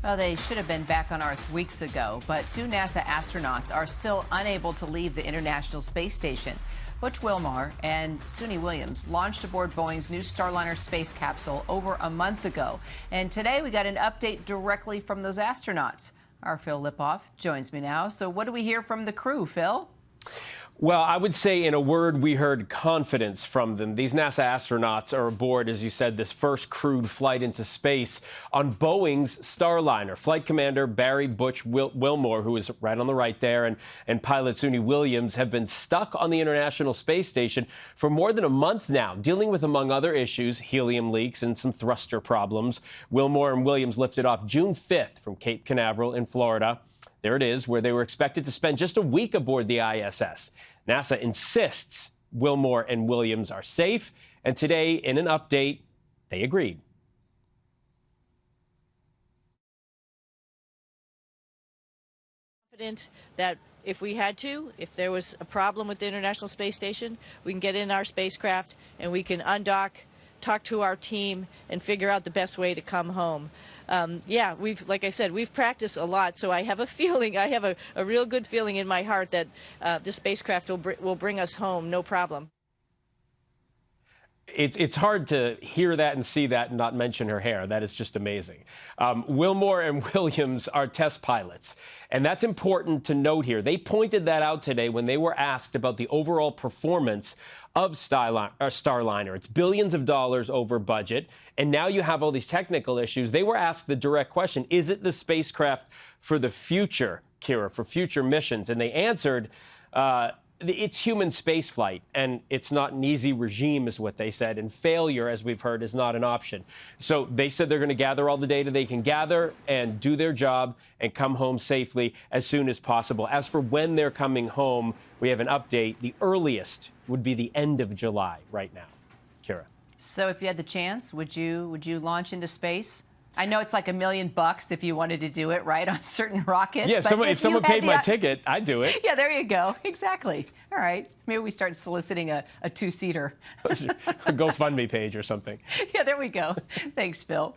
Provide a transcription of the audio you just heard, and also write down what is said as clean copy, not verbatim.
Well, they should have been back on Earth weeks ago, but two NASA astronauts are still unable to leave the International Space Station. Butch Wilmore and Suni launched aboard Boeing's new Starliner space capsule over a month ago. And today we got an update directly from those astronauts. Our Phil Lipoff joins me now. So what do we hear from the crew, Phil? Well, I would say in a word, we heard confidence from them. These NASA astronauts are aboard, as you said, this first crewed flight into space on Boeing's Starliner. Flight Commander Butch Wilmore, who is right on the right there, and pilot Suni Williams have been stuck on the International Space Station for more than a month now, dealing with, among other issues, helium leaks and some thruster problems. Wilmore and Williams lifted off June 5th from Cape Canaveral in Florida. There it is, where they were expected to spend just a week aboard the ISS. NASA insists Wilmore and Williams are safe, and today, in an update, they agreed. Confident that if we had to, if there was a problem with the International Space Station, we can get in our spacecraft and we can undock, talk to our team, and figure out the best way to come home. Yeah, like I said, we've practiced a lot, so I have a feeling, I have a real good feeling in my heart that this spacecraft will bring us home, no problem. It's hard to hear that and see that and not mention her hair. That is just amazing. Wilmore and Williams are test pilots, and that's important to note here. They pointed that out today when they were asked about the overall performance of Starliner. It's billions of dollars over budget, and now you have all these technical issues. They were asked the direct question, is it the spacecraft for the future, Kira, for future missions? And they answered, it's human spaceflight, and it's not an easy regime, is what they said, and failure, as we've heard, is not an option. So they said they're going to gather all the data they can gather and do their job and come home safely as soon as possible. As for when they're coming home, we have an update. The earliest would be the end of July right now. Kira. So if you had the chance, would you launch into space? I know it's like $1 million if you wanted to do it, right, on certain rockets. Yeah, if someone paid my ticket, I'd do it. Yeah, there you go. Exactly. All right. Maybe we start soliciting a two-seater. A GoFundMe page or something. Yeah, there we go. Thanks, Phil.